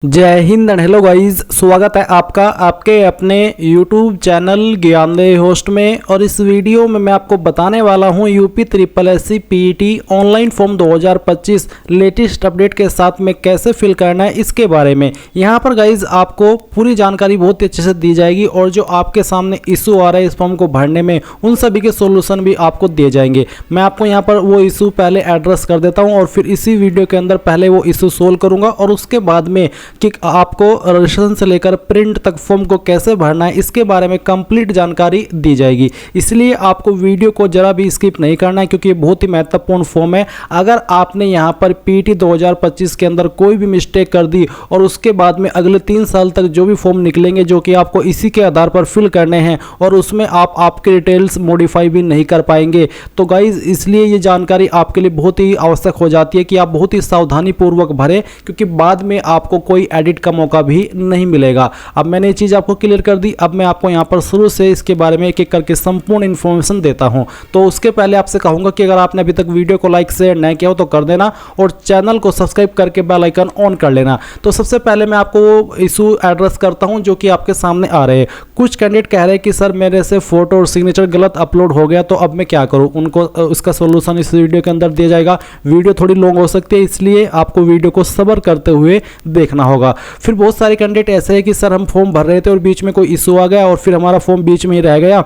जय Hind and hello guys, स्वागत है आपका आपके अपने YouTube चैनल ज्ञानदेह होस्ट में। और इस वीडियो में मैं आपको बताने वाला हूं UP triple SC PET online form 2025 latest update के साथ में कैसे फिल करना है इसके बारे में। यहां पर गाइस आपको पूरी जानकारी बहुत ही अच्छे से दी जाएगी और जो आपके सामने इशू आ रहा है इस फॉर्म को भरने में उन सभी के सोल्यूशन भी आपको दिए जाएंगे। मैं आपको यहाँ पर वो इशू पहले एड्रेस कर देता हूँ और फिर इसी वीडियो के अंदर पहले वो इशू सोल्व करूँगा और उसके बाद में कि आपको रजिस्ट्रेशन से लेकर प्रिंट तक फॉर्म को कैसे भरना है इसके बारे में कंप्लीट जानकारी दी जाएगी। इसलिए आपको वीडियो को जरा भी स्किप नहीं करना है क्योंकि ये बहुत ही महत्वपूर्ण फॉर्म है। अगर आपने यहाँ पर पीईटी 2025 के अंदर कोई भी मिस्टेक कर दी और उसके बाद में अगले 3 साल तक जो भी फॉर्म निकलेंगे जो कि आपको इसी के आधार पर फिल करने हैं और उसमें आपके डिटेल्स मॉडिफाई भी नहीं कर पाएंगे, तो गाइज इसलिए ये जानकारी आपके लिए बहुत ही आवश्यक हो जाती है कि आप बहुत ही सावधानी पूर्वक भरें क्योंकि बाद में आपको कोई एडिट का मौका भी नहीं मिलेगा। अब मैंने ये चीज़ आपको क्लियर कर दी। अब मैं आपको यहाँ पर शुरू से इसके बारे में एक एक करके संपूर्ण इन्फॉर्मेशन देता हूँ। तो उसके पहले आपसे कहूँगा कि अगर आपने अभी तक वीडियो को लाइक शेयर नहीं किया हो तो कर देना और चैनल को सब्सक्राइब करके बेल आइकन ऑन कर लेना। तो सबसे पहले मैं आपको वो इशू एड्रेस करता हूँ जो कि आपके सामने आ रहे हैं। कुछ कैंडिडेट कह रहे हैं कि सर मेरे से फोटो और सिग्नेचर गलत अपलोड हो गया तो अब मैं क्या करूँ। उनको उसका सोल्यूशन इस वीडियो के अंदर दिया जाएगा। वीडियो थोड़ी लॉन्ग हो सकती है इसलिए आपको वीडियो को सब्र करते हुए देखना होगा। फिर बहुत सारे कैंडिडेट ऐसे हैं कि सर हम फॉर्म भर रहे थे और बीच में कोई इशू आ गया और फिर हमारा फॉर्म बीच में ही रह गया।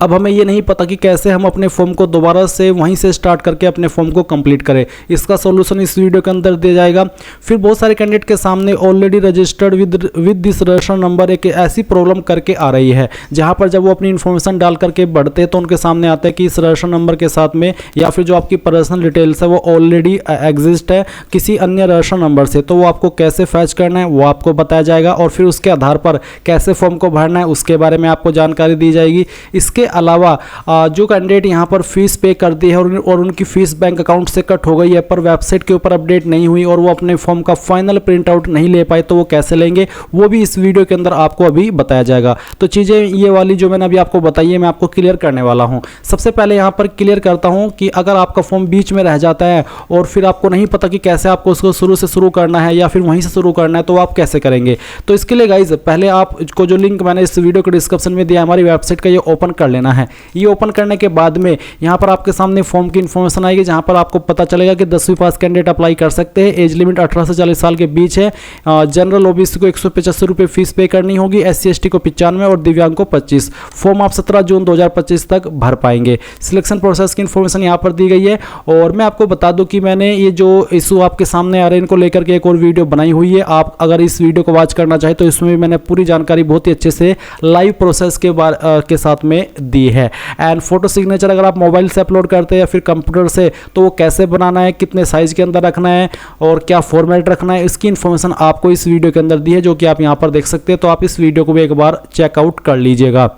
अब हमें ये नहीं पता कि कैसे हम अपने फॉर्म को दोबारा से वहीं से स्टार्ट करके अपने फॉर्म को कंप्लीट करें। इसका सॉल्यूशन इस वीडियो के अंदर दिया जाएगा। फिर बहुत सारे कैंडिडेट के सामने already registered with this registration number एक ऐसी प्रॉब्लम करके आ रही है जहां पर जब वो अपनी इन्फॉर्मेशन डाल करके बढ़ते हैं तो उनके सामने आता है कि इस रजिस्ट्रेशन नंबर के साथ में या फिर जो आपकी पर्सनल डिटेल्स है वो ऑलरेडी एग्जिस्ट है किसी अन्य रजिस्ट्रेशन नंबर से। तो वो आपको कैसे फैच करना है वो आपको बताया जाएगा और फिर उसके आधार पर कैसे फॉर्म को भरना है उसके बारे में आपको जानकारी दी जाएगी। इसके अलावा जो कैंडिडेट यहाँ पर फीस पे कर दी है और उनकी फीस बैंक अकाउंट से कट हो गई है पर वेबसाइट के ऊपर अपडेट नहीं हुई और वो अपने फॉर्म का फाइनल प्रिंट आउट नहीं ले पाए तो वो कैसे लेंगे वो भी इस वीडियो के अंदर आपको अभी बताया जाएगा। तो चीज़ें ये वाली जो मैंने अभी आपको बताई है मैं आपको क्लियर करने वाला हूँ। सबसे पहले यहाँ पर क्लियर करता हूँ कि अगर आपका फॉर्म बीच में रह जाता है और फिर आपको नहीं पता कि कैसे आपको उसको शुरू से शुरू करना है या फिर वहीं से शुरू करना है तो आप कैसे करेंगे। तो इसके लिए गाइज पहले आपको जो लिंक मैंने इस वीडियो के डिस्क्रिप्शन में दिया हमारी वेबसाइट का ये ओपन कर लेना है। ये ओपन करने के बाद में यहाँ पर आपके सामने फॉर्म की इन्फॉर्मेशन आएगी जहाँ पर आपको पता चलेगा कि 10वीं पास कैंडिडेट अप्लाई कर सकते हैं। एज लिमिट 18 से 40 साल के बीच है। जनरल ओबीसी को 185 रुपये फीस पे करनी होगी, SC ST को 95 और दिव्यांग को 25। फॉर्म आप 17 जून 2025 तक भर पाएंगे। सिलेक्शन प्रोसेस की इन्फॉर्मेशन यहाँ पर दी गई है और मैं आपको बता दूँ कि मैंने ये जो इशू आपके सामने आ रहे हैं इनको लेकर के एक और वीडियो बनाई हुई है। आप अगर इस वीडियो को वॉच करना चाहें तो इसमें भी मैंने पूरी जानकारी बहुत ही अच्छे से लाइव प्रोसेस के साथ में दी है। एंड फोटो सिग्नेचर अगर आप मोबाइल से अपलोड करते हैं या फिर कंप्यूटर से तो वो कैसे बनाना है, कितने साइज के अंदर रखना है और क्या फॉर्मेट रखना है इसकी इन्फॉर्मेशन आपको इस वीडियो के अंदर दी है जो कि आप यहां पर देख सकते हैं। तो आप इस वीडियो को भी एक बार चेकआउट कर लीजिएगा।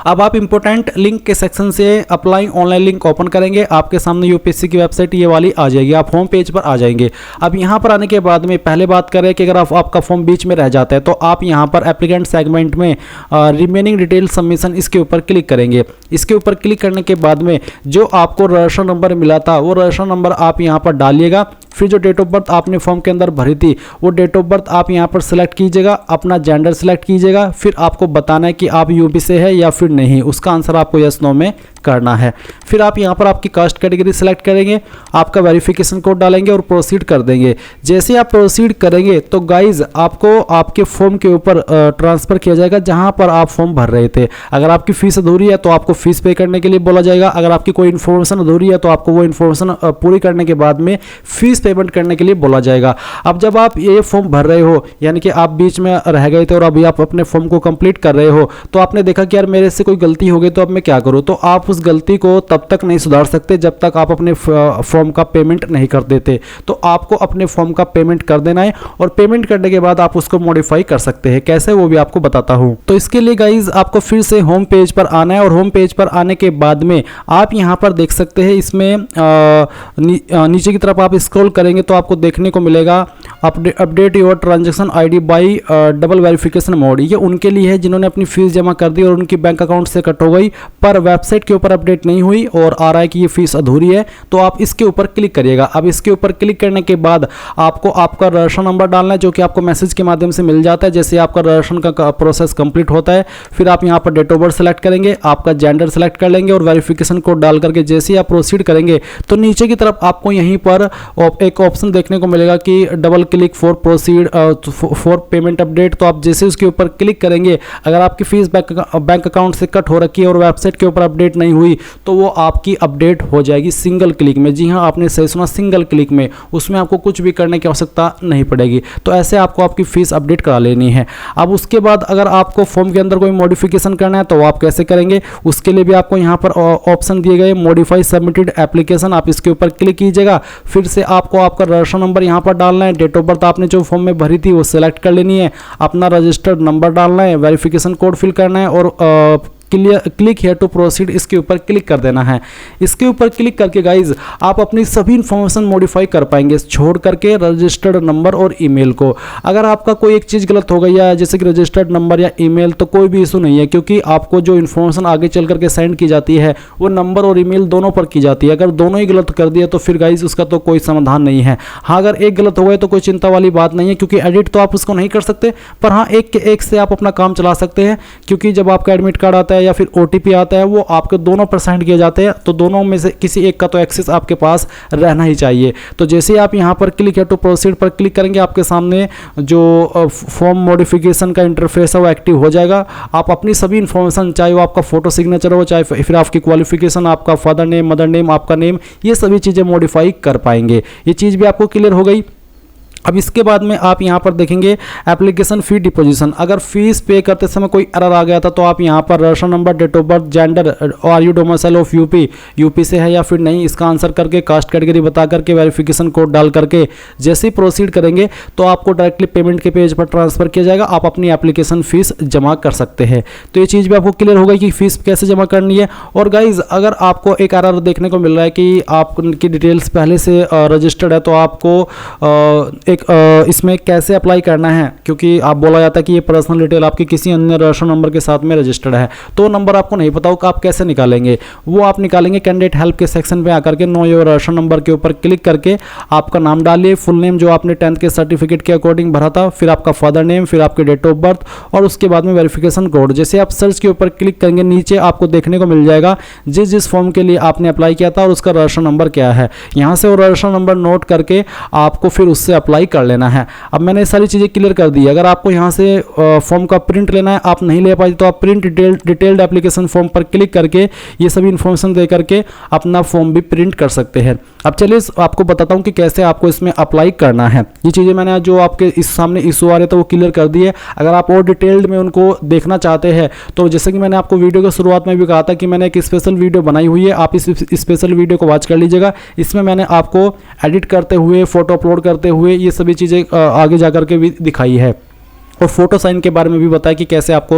अब आप इंपॉर्टेंट लिंक के सेक्शन से अप्लाई ऑनलाइन लिंक ओपन करेंगे, आपके सामने यूपीएससी की वेबसाइट ये वाली आ जाएगी। आप होम पेज पर आ जाएंगे। अब यहाँ पर आने के बाद में पहले बात करें कि अगर आपका फॉर्म बीच में रह जाता है तो आप यहाँ पर एप्लीकेंट सेगमेंट में रिमेनिंग डिटेल सबमिशन इसके ऊपर क्लिक करेंगे। इसके ऊपर क्लिक करने के बाद में जो आपको रजिस्ट्रेशन नंबर मिला था वो रजिस्ट्रेशन नंबर आप यहाँ पर डालिएगा। फिर जो डेट ऑफ बर्थ आपने फॉर्म के अंदर भरी थी वो डेट ऑफ बर्थ आप यहाँ पर सिलेक्ट कीजिएगा, अपना जेंडर सिलेक्ट कीजिएगा। फिर आपको बताना है कि आप यूपी से है या फिर नहीं, उसका आंसर आपको यस नो में करना है। फिर आप यहाँ पर आपकी कास्ट कैटेगरी सिलेक्ट करेंगे, आपका वेरिफिकेशन कोड डालेंगे और प्रोसीड कर देंगे। जैसे आप प्रोसीड करेंगे तो गाइज आपको आपके फॉर्म के ऊपर ट्रांसफर किया जाएगा जहाँ पर आप फॉर्म भर रहे थे। अगर आपकी फीस अधूरी है तो आपको फीस पे करने के लिए बोला जाएगा। अगर आपकी कोई इन्फॉर्मेशन अधूरी है तो आपको वो इन्फॉर्मेशन पूरी करने के बाद में फीस पेमेंट करने के लिए बोला जाएगा। अब जब आप ये फॉर्म भर रहे हो यानी कि आप बीच में रह गए थे और अभी आप अपने फॉर्म को कंप्लीट कर रहे हो तो आपने देखा कि यार मेरे से कोई गलती हो गई तो अब मैं क्या करूँ। तो आप उस गलती को तब तक नहीं सुधार सकते जब तक आप अपने फॉर्म का पेमेंट नहीं कर देते। तो आपको अपने फॉर्म का पेमेंट कर देना है और पेमेंट करने के बाद आप उसको मॉडिफाई कर सकते हैं। कैसे वो भी आपको बताता हूँ। तो इसके लिए गाइज आपको फिर से होम पेज पर आना है और होम पेज पर आने के बाद में आप यहाँ पर देख सकते हैं इसमें नीचे की तरफ आप स्क्रॉल करेंगे तो आपको देखने को मिलेगा update your transaction ID by double verification mode. ये उनके लिए है जिन्होंने अपनी फीस जमा कर दी और उनकी बैंक अकाउंट से कट हो गई पर वेबसाइट के ऊपर अपडेट नहीं हुई और आ रहा है कि ये फीस अधूरी है, तो आप इसके ऊपर क्लिक करिएगा। अब इसके ऊपर क्लिक करने के बाद आपको आपका रजिस्ट्रेशन नंबर डालना है, जो कि आपको मैसेज के माध्यम से मिल जाता है जैसे आपका रजिस्ट्रेशन का प्रोसेस कंप्लीट होता है। फिर आप यहाँ पर डेट ऑफ बर्थ सेलेक्ट करेंगे, आपका जेंडर सेलेक्ट कर लेंगे और वेरिफिकेशन कोड डाल करके जैसे ही आप प्रोसीड करेंगे तो नीचे की तरफ आपको यहीं पर एक ऑप्शन देखने को मिलेगा कि double click for proceed for payment update. तो आप जैसे उसके ऊपर क्लिक करेंगे, अगर आपकी फीस बैंक अकाउंट से कट हो रखी है और वेबसाइट के ऊपर अपडेट नहीं हुई तो वो आपकी अपडेट हो जाएगी सिंगल क्लिक में। जी हाँ, आपने सही सुना, सिंगल क्लिक में। उसमें आपको कुछ भी करने की आवश्यकता नहीं पड़ेगी। तो ऐसे आपको आपकी फीस अपडेट करा लेनी है। अब उसके बाद अगर आपको फॉर्म के अंदर कोई मॉडिफिकेशन करना है तो आप कैसे करेंगे, उसके लिए भी आपको यहाँ पर ऑप्शन दिए गए मॉडिफाई सबमिटेड एप्लीकेशन, आप इसके ऊपर क्लिक कीजिएगा। फिर से आपको आपका रजिस्ट्रेशन नंबर यहाँ पर डालना है, डेट ऑफ बर्थ आपने जो फॉर्म में भरी थी वो सिलेक्ट कर लेनी है, अपना रजिस्टर्ड नंबर डालना है, वेरिफिकेशन कोड फिल करना है और क्लिक हियर टू प्रोसीड इसके ऊपर क्लिक कर देना है। इसके ऊपर क्लिक करके गाइज आप अपनी सभी इंफॉर्मेशन मॉडिफाई कर पाएंगे, छोड़ करके रजिस्टर्ड नंबर और ईमेल को। अगर आपका कोई एक चीज़ गलत हो गई है जैसे कि रजिस्टर्ड नंबर या ईमेल तो कोई भी इशू नहीं है, क्योंकि आपको जो इन्फॉर्मेशन आगे चल करके सेंड की जाती है वो नंबर और ईमेल दोनों पर की जाती है। अगर दोनों ही गलत कर दिया तो फिर गाइज उसका तो कोई समाधान नहीं है। हाँ, अगर एक गलत हो गए तो कोई चिंता वाली बात नहीं है, क्योंकि एडिट तो आप उसको नहीं कर सकते, पर हाँ एक के एक से आप अपना काम चला सकते हैं। क्योंकि जब आपका एडमिट कार्ड आता है या फिर OTP आता है वो आपके दोनों पर सेंड किए जाते हैं, तो दोनों में से किसी एक का तो एक्सेस आपके पास रहना ही चाहिए। तो जैसे ही आप यहाँ पर क्लिक है टू प्रोसीड पर क्लिक करेंगे, आपके सामने जो फॉर्म मॉडिफिकेशन का इंटरफेस है वो एक्टिव हो जाएगा। आप अपनी सभी इंफॉर्मेशन, चाहे वो आपका फोटो सिग्नेचर हो, चाहे फिर आपकी क्वालिफिकेशन, आपका फादर नेम, मदर नेम, आपका नेम, ये सभी चीज़ें मॉडिफाई कर पाएंगे। ये चीज़ भी आपको क्लियर हो गई। अब इसके बाद में आप यहाँ पर देखेंगे एप्लीकेशन फी डिपोजिशन। अगर फीस पे करते समय कोई एरर आ गया था तो आप यहाँ पर registration number, date of birth, gender, are you domicile of UP से है या फिर नहीं, इसका आंसर करके कास्ट कैटेगरी बता करके वेरिफिकेशन कोड डाल करके जैसे ही प्रोसीड करेंगे तो आपको डायरेक्टली पेमेंट के पेज पर ट्रांसफर किया जाएगा। आप अपनी एप्लीकेशन फीस जमा कर सकते हैं। तो ये चीज़ भी आपको क्लियर हो गई कि फीस कैसे जमा करनी है। और गाइज अगर आपको एक एरर देखने को मिल रहा है कि आपकी डिटेल्स पहले से रजिस्टर्ड है तो आपको इसमें कैसे अप्लाई करना है, क्योंकि आप बोला जाता है कि ये पर्सनल डिटेल आपकी किसी अन्य रजिस्ट्रेशन नंबर के साथ में रजिस्टर्ड है, तो नंबर आपको नहीं पता होगा आप कैसे निकालेंगे। वो आप निकालेंगे कैंडिडेट हेल्प के सेक्शन पे आकर के नो योर रजिस्ट्रेशन नंबर के ऊपर क्लिक करके आपका नाम डालिए, फुल नेम जो आपने 10th के सर्टिफिकेट के अकॉर्डिंग भरा था, फिर आपका फादर नेम, फिर आपके डेट ऑफ बर्थ और उसके बाद में वेरिफिकेशन कोड। जैसे आप सर्च के ऊपर क्लिक करेंगे नीचे आपको देखने को मिल जाएगा जिस फॉर्म के लिए आपने अप्लाई किया था और उसका रजिस्ट्रेशन नंबर क्या है। यहाँ से वो रजिस्ट्रेशन नंबर नोट करके आपको फिर उससे अप्लाई कर लेना है। अब मैंने सारी चीज़ें क्लियर कर दी। अगर आपको यहाँ से फॉर्म का प्रिंट लेना है, आप नहीं ले पाए तो आप प्रिंट डिटेल्ड एप्लीकेशन फॉर्म पर क्लिक करके ये सभी इन्फॉर्मेशन दे करके अपना फॉर्म भी प्रिंट कर सकते हैं। अब चलिए आपको बताता हूँ कि कैसे आपको इसमें अप्लाई करना है। ये चीज़ें मैंने जो आपके इस सामने इशू आ रहे थे वो क्लियर कर दी है। अगर आप और डिटेल्ड में उनको देखना चाहते हैं तो जैसे कि मैंने आपको वीडियो की शुरुआत में भी कहा था कि मैंने एक स्पेशल वीडियो बनाई हुई है, आप इस स्पेशल वीडियो को वॉच कर लीजिएगा। इसमें मैंने आपको एडिट करते हुए, फोटो अपलोड करते हुए ये सभी चीज़ें आगे जाकर के भी दिखाई है और फोटो साइन के बारे में भी बताया कि कैसे आपको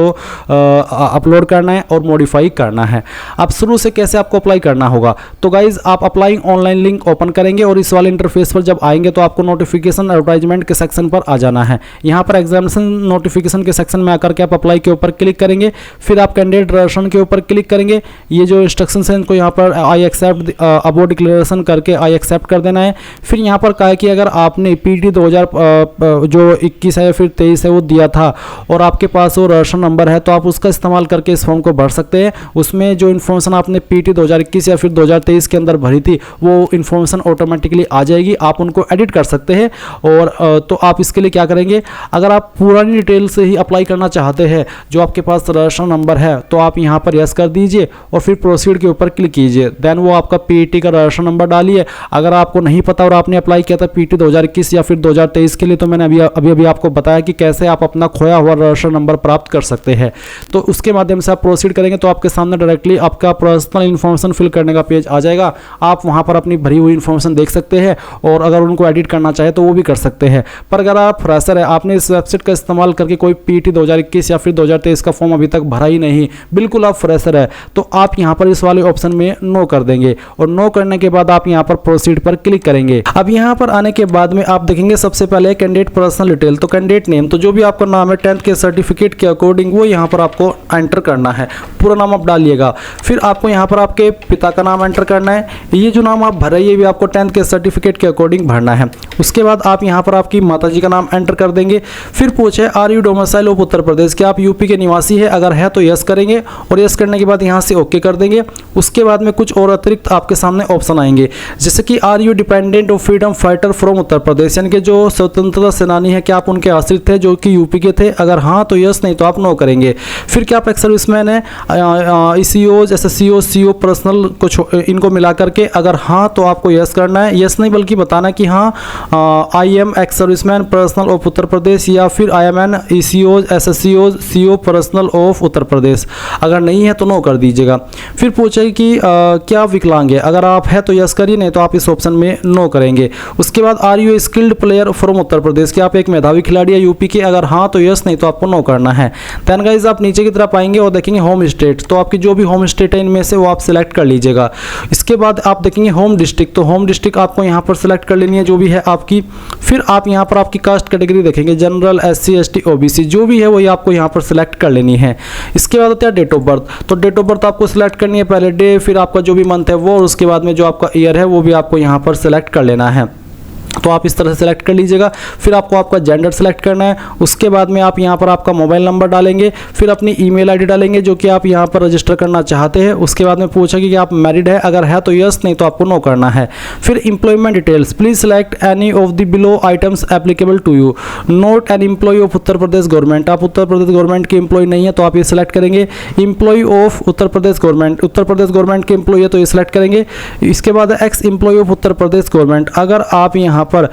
अपलोड करना है और मॉडिफाई करना है। अब शुरू से कैसे आपको अप्लाई करना होगा, तो गाइज आप अप्लाइंग ऑनलाइन लिंक ओपन करेंगे और इस वाले इंटरफेस पर जब आएंगे तो आपको नोटिफिकेशन एडवर्टाइजमेंट के सेक्शन पर आ जाना है। यहाँ पर एग्जामिनेशन नोटिफिकेशन के सेक्शन में आकर के आप अप्लाई के ऊपर क्लिक करेंगे, फिर आप कैंडिडेट रजिस्ट्रेशन के ऊपर क्लिक करेंगे। ये जो इंस्ट्रक्शन है इनको यहाँ पर आई एक्सेप्ट अबाउट डिक्लेरेशन करके आई एक्सेप्ट कर देना है। फिर यहाँ पर कहा है कि अगर आपने PT 2000 जो 21 है या फिर 23 है वो दिया था और आपके पास वो रजिस्ट्रेशन नंबर है तो आप उसका इस्तेमाल करके इस फॉर्म को भर सकते हैं। उसमें जो इन्फॉर्मेशन आपने PT 2021 या फिर 2023 के अंदर भरी थी वो इन्फॉर्मेशन ऑटोमेटिकली आ जाएगी, आप उनको एडिट कर सकते हैं। और तो आप इसके लिए क्या करेंगे, अगर आप पुरानी डिटेल से ही अप्लाई करना चाहते हैं जो आपके पास रजिस्ट्रेशन नंबर है तो आप यहाँ पर यस कर दीजिए और फिर प्रोसीड के ऊपर क्लिक कीजिए। देन वो आपका PET का रजिस्ट्रेशन नंबर डालिए। अगर आपको नहीं पता और आपने अप्लाई किया था PT 2021 या फिर 2023 के लिए तो मैंने अभी आपको बताया कि कैसे आप अपना खोया हुआ रजिस्ट्रेशन नंबर प्राप्त कर सकते हैं। तो उसके माध्यम से आप प्रोसीड करेंगे तो आपके सामने डायरेक्टली आपका पर्सनल इन्फॉर्मेशन फिल करने का पेज आ जाएगा। आप वहां पर अपनी भरी हुई इन्फॉर्मेशन देख सकते हैं और अगर उनको एडिट करना चाहे तो वो भी कर सकते हैं। पर अगर आप फ्रेशर है, आपने इस वेबसाइट का इस्तेमाल करके कोई PT 2021 या फिर 2023 का फॉर्म अभी तक भरा ही नहीं, बिल्कुल आप फ्रेशर है, तो आप यहाँ पर इस वाले ऑप्शन में नो कर देंगे और नो करने के बाद आप यहाँ पर प्रोसीड पर क्लिक करेंगे। अब यहाँ पर आने के बाद में आप देखेंगे सबसे पहले कैंडिडेट पर्सनल डिटेल, तो कैंडिडेट नेम, तो जो भी आपका नाम है 10th के सर्टिफिकेट के अकॉर्डिंग वो यहाँ पर आपको एंटर करना है। पूरा नाम आप डालिएगा। फिर आपको यहाँ पर आपके पिता का नाम एंटर करना है। ये जो नाम आप भर रहे हैं ये भी आपको 10th के सर्टिफिकेट के अकॉर्डिंग भरना है। उसके बाद आप यहाँ पर आपकी माताजी का नाम एंटर कर देंगे। फिर पूछे are you domicile of Uttar Pradesh, क्या आप यूपी के निवासी है? अगर है तो यस करेंगे और यस करने के बाद यहाँ से ओके कर देंगे। उसके बाद में कुछ और अतिरिक्त आपके सामने ऑप्शन आएंगे, जैसे कि are you dependent of freedom fighter from Uttar Pradesh, यानी कि जो स्वतंत्रता सेनानी है क्या आप उनके आश्रित थे जो कि यूपी के थे? अगर हाँ तो यस, नहीं तो आप नो करेंगे। फिर क्या आप एक्स सर्विसमैन है, ईसीओज, एसएससीओ, सीओ, पर्सनल कुछ इनको मिला करके अगर हाँ तो आपको यस करना है। यस नहीं बल्कि बताना कि हाँ I am ex serviceman personal of Uttar Pradesh, या फिर आई एम एन ईसीओज, एसएससीओज, CO personal of Uttar Pradesh. अगर नहीं है तो नो कर दीजिएगा। फिर पूछे कि क्या आप विकलांग है? अगर आप है तो यस करिए, नहीं तो आप इस ऑप्शन में नो करेंगे। उसके बाद are you skilled player from Uttar Pradesh, क्या आप एक मेधावी खिलाड़ी है यूपी के? अगर हाँ तो यस, नहीं तो आपको नो करना है। देन गाइस आप नीचे की तरफ आएंगे और देखेंगे होम स्टेट, तो आपकी जो भी होम स्टेट है इनमें से वो आप सिलेक्ट कर लीजिएगा। इसके बाद आप देखेंगे होम डिस्ट्रिक्ट, तो होम डिस्ट्रिक्ट आपको यहाँ पर सिलेक्ट कर लेनी है जो भी है आपकी। फिर आप यहाँ पर आपकी कास्ट कैटेगरी देखेंगे, जनरल, एससी, एसटी, ओबीसी, जो भी है वही आपको यहाँ पर सिलेक्ट कर लेनी है। इसके बाद होता है डेट ऑफ बर्थ, तो डेट ऑफ बर्थ आपको सिलेक्ट करनी है, पहले डे, फिर आपका जो भी मंथ है वो, और उसके बाद में जो आपका ईयर है वो भी आपको यहाँ पर सिलेक्ट कर लेना है। तो आप इस तरह से सिलेक्ट कर लीजिएगा। फिर आपको आपका जेंडर सेलेक्ट करना है। उसके बाद में आप यहाँ पर आपका मोबाइल नंबर डालेंगे, फिर अपनी ईमेल आईडी डालेंगे जो कि आप यहाँ पर रजिस्टर करना चाहते हैं। उसके बाद में पूछेगी कि आप मैरिड है, अगर है तो यस, नहीं तो आपको नो करना है। फिर employment details, please select any of the below items applicable to you, not an employ of Uttar Pradesh government, आप उत्तर प्रदेश गवर्नमेंट के एम्प्लॉय नहीं है तो आप ये सिलेक्ट करेंगे। Employ of Uttar Pradesh government, Uttar Pradesh government के एम्प्लॉय है तो ये सिलेक्ट करेंगे। इसके बाद ex employ of Uttar Pradesh government, अगर आप यहाँ पर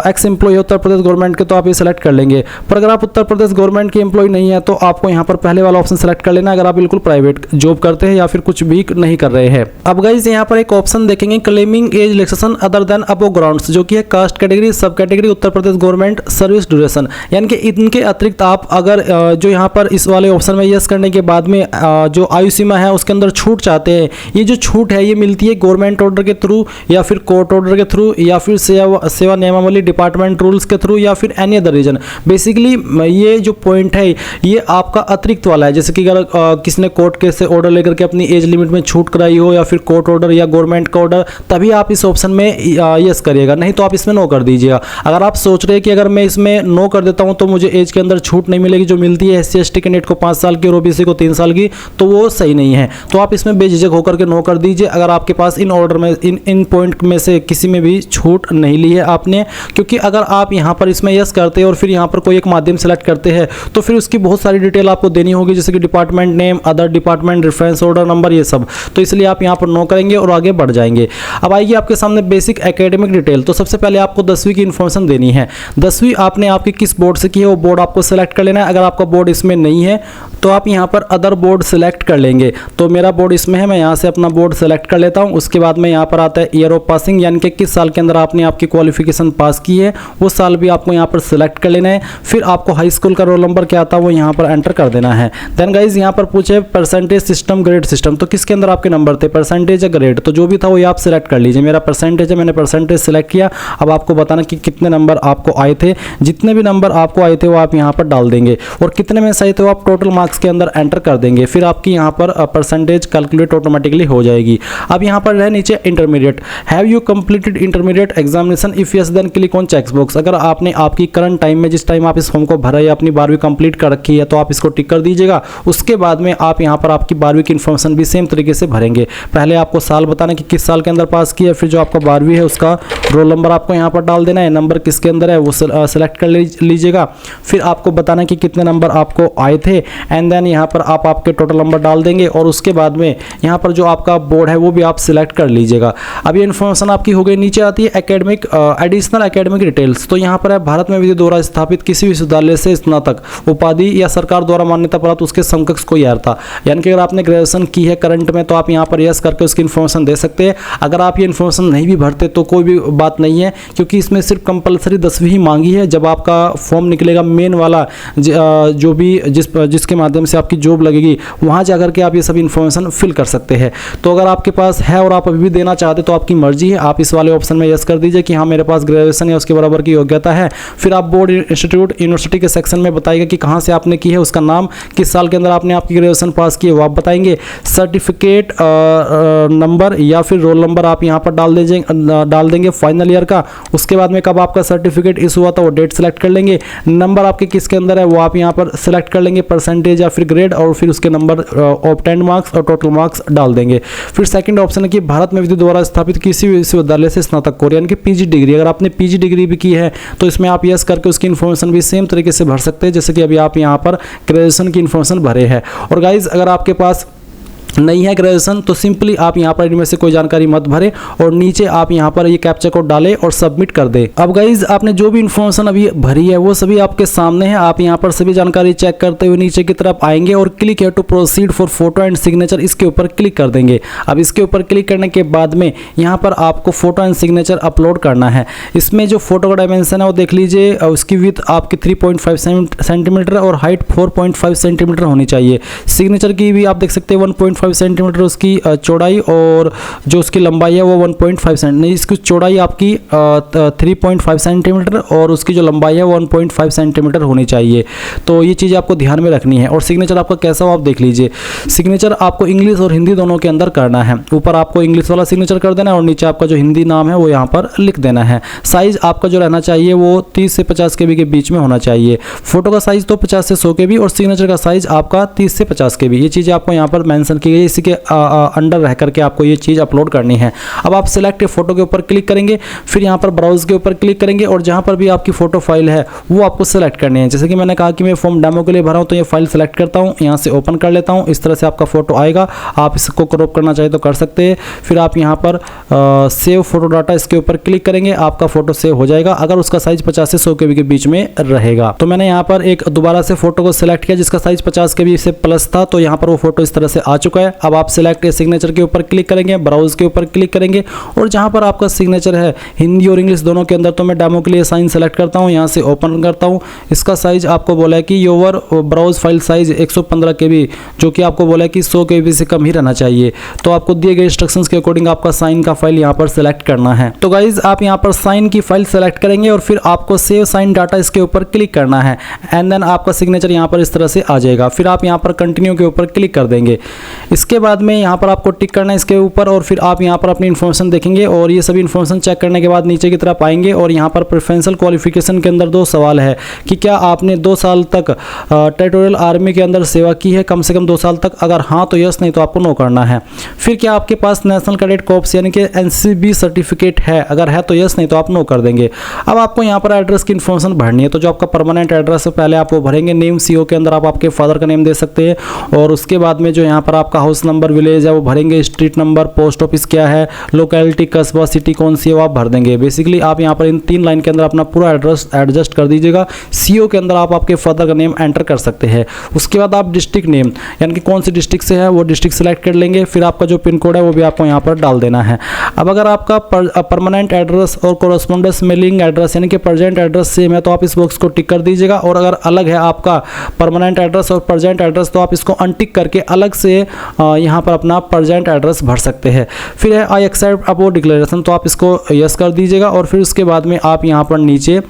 ex employ Uttar Pradesh government के तो आप ये सिलेक्ट कर लेंगे। पर अगर आप उत्तर प्रदेश गवर्नमेंट के एम्प्लॉय नहीं है तो आपको यहाँ पर पहले वाला ऑप्शन सेलेक्ट कर लेना, अगर आप बिल्कुल प्राइवेट जॉब करते हैं या फिर कुछ भी नहीं कर रहे हैं। अब गाइस यहाँ पर एक ऑप्शन देखेंगे claiming age relaxation other than above grounds, जो कि है कास्ट कैटेगरी, सब कैटेगरी, उत्तर प्रदेश गवर्नमेंट, सर्विस ड्यूरेशन, यानी कि इनके अतिरिक्त आप अगर जो यहाँ पर इस वाले ऑप्शन में यस करने के बाद में जो आयु सीमा है उसके अंदर छूट चाहते हैं, ये जो छूट है ये मिलती है गवर्नमेंट ऑर्डर के थ्रू या फिर कोर्ट ऑर्डर के थ्रू या फिर सेवा नियमावली डिपार्टमेंट रूल्स के थ्रू या फिर एनी अदर रीजन। बेसिकली ये जो पॉइंट है ये आपका अतिरिक्त वाला है, जैसे कि अगर किसी ने कोर्ट के से ऑर्डर लेकर के अपनी एज लिमिट में छूट कराई हो या फिर कोर्ट ऑर्डर या गवर्नमेंट का ऑर्डर, तभी आप इस ऑप्शन में यस करिएगा, नहीं तो आप इसमें नो कर दीजिएगा। अगर आप सोच रहे हैं कि अगर मैं इसमें नो कर देता हूं तो मुझे एज के अंदर छूट नहीं मिलेगी जो मिलती है SC ST कैंडिडेट को 5 साल की और ओबीसी को 3 साल की, तो वो सही नहीं है। तो आप इसमें बेझिझक होकर के नो कर दीजिए अगर आपके पास इन ऑर्डर में इन पॉइंट में से किसी में भी छूट नहीं ली है आपने, क्योंकि अगर आप यहाँ पर इसमें यस करते हैं और फिर यहाँ पर कोई एक माध्यम सेलेक्ट करते हैं तो फिर उसकी बहुत सारी डिटेल आपको देनी होगी, जैसे कि department name, other department, reference order number, ये सब। तो इसलिए आप यहाँ पर नो करेंगे और आगे बढ़ जाएंगे। अब आएगी आपके सामने बेसिक एकेडमिक डिटेल। तो सबसे पहले आपको 10वीं की इन्फॉर्मेशन देनी है। 10वीं आपने आपकी किस बोर्ड से की है वो बोर्ड आपको सेलेक्ट कर लेना है। अगर आपका बोर्ड इसमें नहीं है तो आप यहाँ पर अदर बोर्ड सेलेक्ट कर लेंगे। तो मेरा बोर्ड इसमें है, मैं यहाँ से अपना बोर्ड सेलेक्ट कर लेता हूँ। उसके बाद में यहाँ पर आता है ईयर ऑफ पासिंग, यानी कि किस साल के अंदर आपने आपकी क्वालिफिकेशन पास की है वो साल भी आपको यहाँ पर सिलेक्ट कर लेना है। फिर आपको हाई स्कूल का रोल नंबर क्या आता है वो यहाँ पर एंटर कर देना है। देन गाइज यहाँ पर पूछे परसेंटेज सिस्टम, ग्रेड सिस्टम, तो किसके अंदर आपके नंबर थे, परसेंटेज या ग्रेड, तो जो भी था वो आप सिलेक्ट कर लीजिए। मेरा परसेंटेज है, मैंने परसेंटेज सिलेक्ट किया। अब आपको बताना कि कितने नंबर आपको आए थे, जितने भी नंबर आपको आए थे वो आप यहाँ पर डाल देंगे और कितने में सही थे वो आप टोटल मार्क्स के अंदर एंटर कर देंगे। फिर आपकी यहाँ पर परसेंटेज कैलकुलेट ऑटोमेटिकली हो जाएगी। अब यहाँ पर है नीचे intermediate, have you completed intermediate examination, if yes then click on check box. अगर आपने आपकी करंट टाइम में जिस टाइम आप इस फॉर्म को भरा या अपनी 12वीं कंप्लीट कर रखी है तो आप इसको टिक कर दीजिएगा। उसके बाद में आप यहाँ पर आपकी 12वीं की इन्फॉर्मेशन भी सेम तरीके से भरेंगे। पहले आपको साल बताना कि किस साल के अंदर पास किया, फिर जो आपका 12वीं है उसका रोल नंबर आपको यहाँ पर डाल देना है, नंबर किसके अंदर है वो सेलेक्ट कर लीजिएगा। फिर आपको बताना कि कितने नंबर आपको आए थे एंड देन यहाँ पर आप आपके टोटल नंबर डाल देंगे और उसके बाद में यहाँ पर जो आपका बोर्ड है वो भी आप सिलेक्ट कर लीजिएगा। अब ये इन्फॉर्मेशन आपकी हो गई। नीचे आती है एकेडमिक एडिशनल एकेडमिक डिटेल्स। तो यहाँ पर है भारत में विधि द्वारा स्थापित किसी विश्वविद्यालय से स्नातक उपाधि या सरकार द्वारा मान्यता प्राप्त उसके समकक्ष कोई अर्हता, यानी कि अगर आपने ग्रेजुएशन की है करंट में तो आप यहाँ पर यस करके उसकी इन्फॉर्मेशन दे सकते हैं। अगर आप ये इन्फॉर्मेशन नहीं भी भरते तो कोई भी बात नहीं है, क्योंकि इसमें सिर्फ कंपलसरी 10वीं ही मांगी है। जब आपका फॉर्म निकलेगा मेन वाला जो भी जिसके माध्यम से आपकी जॉब लगेगी वहाँ जाकर के आप ये सब इन्फॉर्मेशन फिल कर सकते हैं। तो अगर आपके पास है और आप अभी भी देना चाहते तो आपकी मर्जी है, आप इस वाले ऑप्शन में यस कर दीजिए कि हाँ मेरे पास ग्रेजुएशन या उसके बराबर की योग्यता है। फिर आप बोर्ड, इंस्टीट्यूट, यूनिवर्सिटी के सेक्शन में बताएगा कि कहाँ से आपने की है, उसका नाम, किस साल के अंदर आपने आपकी ग्रेजुएशन पास की है वो आप बताएंगे। सर्टिफिकेट नंबर या फिर रोल नंबर आप यहाँ पर डाल देंगे फाइनल ईयर का। उसके बाद में कब आपका सर्टिफिकेट इशू हुआ था वो डेट सेलेक्ट कर लेंगे। नंबर आपके किसके अंदर है वो आप यहाँ पर सेलेक्ट कर लेंगे, परसेंटेज या फिर ग्रेड, और फिर उसके नंबर ऑब्टेन्ड मार्क्स और टोटल मार्क्स डाल देंगे। फिर सेकंड ऑप्शन है कि भारत में विद्युत द्वारा स्थापित किसी विश्वविद्यालय से स्नातक कोर्स यानी कि पीजी डिग्री, अगर आपने पीजी डिग्री भी की है तो इसमें आप यस करके उसकी इन्फॉर्मेशन भी सेम तरीके से भर सकते हैं जैसे कि अभी आप यहाँ पर ग्रेजुएशन की इन्फॉर्मेशन भरे हैं। और गाइज अगर आपके पास नहीं है ग्रेजुएशन तो सिंपली आप यहाँ पर इनमें से कोई जानकारी मत भरें और नीचे आप यहाँ पर ये कैप्चा कोड डालें और सबमिट कर दें। अब गाइज आपने जो भी इन्फॉर्मेशन अभी भरी है वो सभी आपके सामने है। आप यहाँ पर सभी जानकारी चेक करते हुए नीचे की तरफ आएंगे और क्लिक है to proceed for photo and signature, इसके ऊपर क्लिक कर देंगे। अब इसके ऊपर क्लिक करने के बाद में यहाँ पर आपको फोटो एंड सिग्नेचर अपलोड करना है। इसमें जो फोटो का डायमेंशन है वो देख लीजिए, उसकी विड्थ आपकी 3.5 सेंटीमीटर और हाइट 4.5 सेंटीमीटर होनी चाहिए। सिग्नेचर की भी आप देख सकते हैं 1.5 सेंटीमीटर उसकी चौड़ाई और जो उसकी लंबाई है वो 1.5 सेंटीमीटर, नहीं इसकी चौड़ाई आपकी 3.5 सेंटीमीटर और उसकी जो लंबाई है 1.5 सेंटीमीटर होनी चाहिए। तो ये चीज़ आपको ध्यान में रखनी है। और सिग्नेचर आपका कैसा हो आप देख लीजिए। सिग्नेचर आपको इंग्लिश और हिंदी दोनों के अंदर करना है। ऊपर आपको इंग्लिश वाला सिग्नेचर कर देना है और नीचे आपका जो हिंदी नाम है वो यहाँ पर लिख देना है। साइज़ आपका जो रहना चाहिए वो 30 से 50 KB के बीच में होना चाहिए। फोटो का साइज़ तो 50 से 100 KB और सिग्नेचर का साइज़ आपका 30 से 50 KB। ये चीज़ें आपको यहाँ पर मेंशन की गई, इसी के अंडर रह करके आपको ये चीज़ अपलोड करनी है। अब आप सिलेक्ट फोटो के ऊपर क्लिक करेंगे, फिर यहाँ पर ब्राउज के ऊपर क्लिक करेंगे और जहाँ पर भी आपकी फोटो फाइल है वो आपको सेलेक्ट करनी है। जैसे कि मैंने कहा कि मैं फॉर्म डेमो के लिए भरा हूँ तो ये फाइल सेलेक्ट करता हूँ, यहाँ से ओपन कर लेता हूँ। इस तरह से आपका फोटो आएगा। आप इसको क्रॉप करना चाहे तो कर सकते हैं। फिर आप यहाँ पर सेव फोटो डाटा, इसके ऊपर क्लिक करेंगे, आपका फोटो सेव हो जाएगा अगर उसका साइज 50 से 100 KB के बीच में रहेगा। तो मैंने यहाँ पर एक दोबारा से फोटो को सिलेक्ट किया जिसका साइज 50 KB से प्लस था, तो यहाँ पर वो फोटो इस तरह से आ चुका है। अब आप सिलेक्ट सिग्नेचर के ऊपर क्लिक करेंगे, ब्राउज के ऊपर क्लिक करेंगे और जहां पर आपका सिग्नेचर है हिंदी और इंग्लिश दोनों के अंदर, तो मैं डेमो के लिए साइन सेलेक्ट करता हूं, यहां से ओपन करता हूं। इसका साइज आपको बोला है कि your browse file size 115 KB, जो कि आपको बोला है कि 100 KB से कम ही रहना चाहिए। तो आपको दिए गए इंस्ट्रक्शंस के अकॉर्डिंग आपका साइन का फाइल यहां पर सेलेक्ट करना है। तो गाइज आप यहां पर साइन की फाइल सेलेक्ट करेंगे और फिर आपको सेव साइन डाटा इसके ऊपर क्लिक करना है एंड देन आपका सिग्नेचर यहां पर इस तरह से आ जाएगा। फिर आप यहां पर कंटिन्यू के ऊपर क्लिक कर देंगे। इसके बाद में यहां पर आपको टिक करना है इसके ऊपर और फिर आप यहाँ पर अपनी इन्फॉर्मेशन देखेंगे और ये सभी इन्फॉर्मेशन चेक करने के बाद नीचे की तरफ आएंगे और यहाँ पर प्रेफरेंशियल क्वालिफिकेशन के अंदर 2 सवाल है कि क्या आपने 2 साल तक टेरिटोरियल आर्मी के अंदर सेवा की है, कम से कम 2 साल तक, अगर हाँ तो यस, नहीं तो आपको नो करना है। फिर क्या आपके पास नेशनल कैडेट कॉर्प्स यानी कि NCB सर्टिफिकेट है, अगर है तो यस, नहीं तो आप नो कर देंगे। अब आपको यहाँ पर एड्रेस की इन्फॉर्मेशन भरनी है। तो जो आपका परमानेंट एड्रेस है पहले आप वो भरेंगे। नेम CO के अंदर आप आपके फादर का नेम दे सकते हैं और उसके बाद में जो यहाँ पर आपका हाउस नंबर, विलेज है वो भरेंगे, स्ट्रीट नंबर, पोस्ट ऑफिस क्या है, लोकेलिटी, कस्बा, सिटी कौन सी है वो आप भर देंगे। बेसिकली आप यहाँ पर इन 3 लाइन के अंदर अपना पूरा एड्रेस एडजस्ट कर दीजिएगा। CO के अंदर आप आपके फादर का नेम एंटर कर सकते हैं। उसके बाद आप डिस्ट्रिक्ट नेम यानी कि कौन सी डिस्ट्रिक्ट से है वो डिस्ट्रिक्ट सेलेक्ट कर लेंगे। फिर आपका जो पिन कोड है वो भी आपको यहाँ पर डाल देना है। अब अगर आपका परमानेंट एड्रेस और कोरस्पोंडेंस मेलिंग एड्रेस यानी कि प्रेजेंट एड्रेस सेम है तो आप इस बॉक्स को टिक कर दीजिएगा और अगर अलग है आपका परमानेंट एड्रेस और प्रेजेंट एड्रेस तो आप इसको अनटिक करके अलग से यहाँ पर अपना प्रेजेंट एड्रेस भर सकते हैं। फिर है आई एक्सेप्ट अबोव डिक्लेरेशन, तो आप इसको यस कर दीजिएगा और फिर उसके बाद में आप यहाँ पर नीचे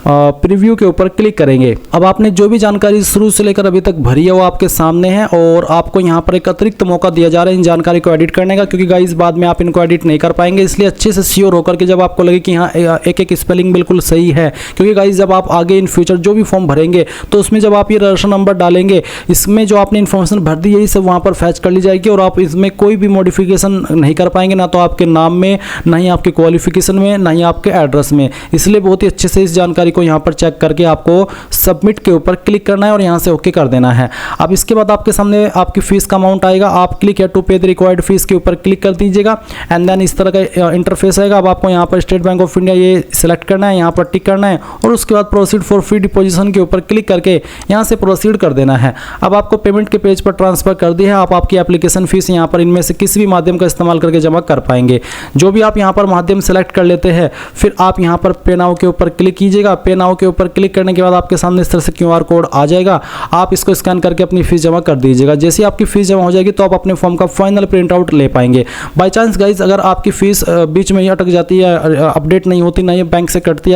प्रीव्यू के ऊपर क्लिक करेंगे। अब आपने जो भी जानकारी शुरू से लेकर अभी तक भरी है वो आपके सामने है और आपको यहाँ पर एक अतिरिक्त मौका दिया जा रहा है इन जानकारी को एडिट करने का, क्योंकि गाइस बाद में आप इनको एडिट नहीं कर पाएंगे। इसलिए अच्छे से श्योर होकर के जब आपको लगे कि हाँ एक एक स्पेलिंग बिल्कुल सही है, क्योंकि गाइस जब आप आगे इन फ्यूचर जो भी फॉर्म भरेंगे तो उसमें जब आप ये रजिस्ट्रेशन नंबर डालेंगे इसमें जो आपने इन्फॉर्मेशन भर दी यही सब वहाँ पर फैच कर ली जाएगी और आप इसमें कोई भी मॉडिफिकेशन नहीं कर पाएंगे, ना तो आपके नाम में, ना ही आपके क्वालिफिकेशन में, ना ही आपके एड्रेस में। इसलिए बहुत ही अच्छे से इस जानकारी को यहाँ पर चेक करके आपको सबमिट के ऊपर क्लिक करना है और यहाँ से ओके कर देना है। अब इसके बाद आपके सामने आपकी फीस का अमाउंट आएगा। आप क्लिक है टू पे द रिक्वायर्ड फीस के ऊपर क्लिक कर दीजिएगा एंड देन इस तरह का इंटरफेस आएगा। अब आपको यहाँ पर स्टेट बैंक ऑफ इंडिया ये सिलेक्ट करना है, यहाँ पर टिक करना है और उसके बाद प्रोसीड फॉर फ्री डिपोजिशन के ऊपर क्लिक करके यहाँ से प्रोसीड कर देना है। अब आपको पेमेंट के पेज पर ट्रांसफर कर दिया है। आप आपकी एप्लीकेशन फीस यहाँ पर इनमें से किसी भी माध्यम का इस्तेमाल करके जमा कर पाएंगे। जो भी आप यहाँ पर माध्यम सेलेक्ट कर लेते हैं फिर आप यहाँ पर पे नाउ के ऊपर क्लिक कीजिएगा। कीजिएगा। पे नाउ के ऊपर क्लिक करने के बाद आपके सामने इस तरह से QR कोड आ जाएगा। आप इसको स्कैन करके अपनी फीस जमा कर दीजिएगा। जैसे ही आपकी फीस जमा हो जाएगी तो आप अपने फॉर्म का फाइनल प्रिंट आउट ले पाएंगे। बाय चांस गाइज अगर आपकी फीस बीच में ही अटक जाती है, अपडेट नहीं होती, ना ये बैंक से कटती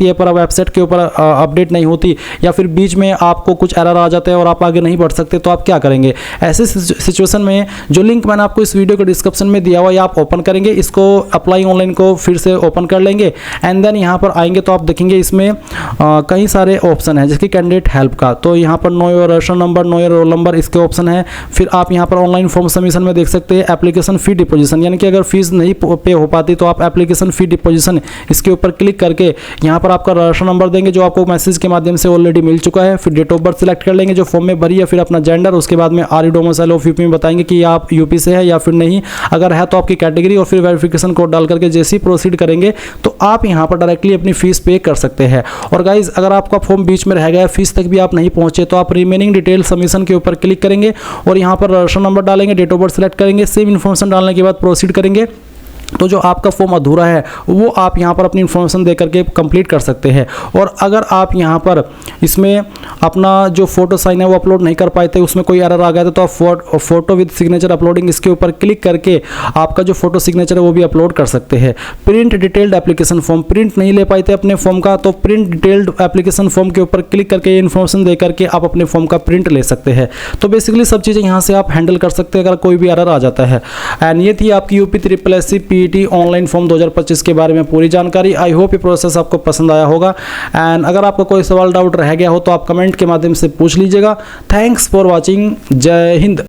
है पर वेबसाइट के ऊपर अपडेट नहीं होती, या फिर बीच में आपको कुछ एरर आ जाता है और आप आगे नहीं बढ़ सकते, तो आप क्या करेंगे? ऐसे सिचुएशन में जो लिंक मैंने आपको इस वीडियो के डिस्क्रिप्शन में दिया हुआ है आप ओपन करेंगे, इसको अप्लाई ऑनलाइन को फिर से ओपन कर लेंगे एंड देन यहाँ पर आएंगे तो आप देखेंगे इसमें कई सारे ऑप्शन है, जैसे कैंडिडेट हेल्प का, तो यहाँ पर know your registration number, know your roll number, इसके ऑप्शन है। फिर आप यहाँ पर ऑनलाइन फॉर्म सबमिशन में देख सकते हैं एप्लीकेशन फी डिपोजिशन, यानी कि अगर फीस नहीं पे हो पाती तो आप एप्लीकेशन फी डिपोजिशन इसके ऊपर क्लिक करके यहाँ पर आपका रजिस्ट्रेशन नंबर देंगे जो आपको मैसेज के माध्यम से ऑलरेडी मिल चुका है। फिर डेट ऑफ बर्थ सिलेक्ट कर लेंगे जो फॉर्म में भरी है, फिर अपना जेंडर, उसके बाद में are you domicile of UP में बताएंगे कि आप यूपी से है या फिर नहीं, अगर है तो आपकी कैटेगरी, और फिर वेरिफिकेशन कोड डाल करके जैसे ही प्रोसीड करेंगे तो आप यहाँ पर डायरेक्टली अपनी फीस पे कर सकते हैं। और गाइज अगर आपका फॉर्म बीच में रह गया, फीस तक भी आप नहीं पहुंचे, तो आप रिमेनिंग डिटेल सबमिशन के ऊपर क्लिक करेंगे और यहाँ पर रजिस्ट्रेशन नंबर डालेंगे, डेट ऑफ बर्थ सिलेक्ट करेंगे, सेम इन्फॉर्मेशन डालने के बाद प्रोसीड करेंगे तो जो आपका फॉर्म अधूरा है वो आप यहाँ पर अपनी इन्फॉर्मेशन दे करके कंप्लीट कर सकते हैं। और अगर आप यहाँ पर इसमें अपना जो फोटो साइन है वो अपलोड नहीं कर पाए थे, उसमें कोई एरर आ गया था, तो आप फोटो विद सिग्नेचर अपलोडिंग इसके ऊपर क्लिक करके आपका जो फोटो सिग्नेचर है वो भी अपलोड कर सकते हैं। Print detailed application form, print नहीं ले पाए थे अपने फॉर्म का, तो प्रिंट डिटेल्ड एप्लीकेशन फॉर्म के ऊपर क्लिक करके इन्फॉर्मेशन दे करके आप अपने फॉर्म का प्रिंट ले सकते हैं। तो बेसिकली सब चीज़ें यहाँ से आप हैंडल कर सकते हैं अगर कोई भी एरर आ जाता है। एंड ये थी आपकी UPSSC PET ऑनलाइन फॉर्म 2025 के बारे में पूरी जानकारी। आई होप ये प्रोसेस आपको पसंद आया होगा एंड अगर आपका कोई सवाल डाउट रह गया हो तो आप कमेंट के माध्यम से पूछ लीजिएगा। Thanks for watching. जय हिंद।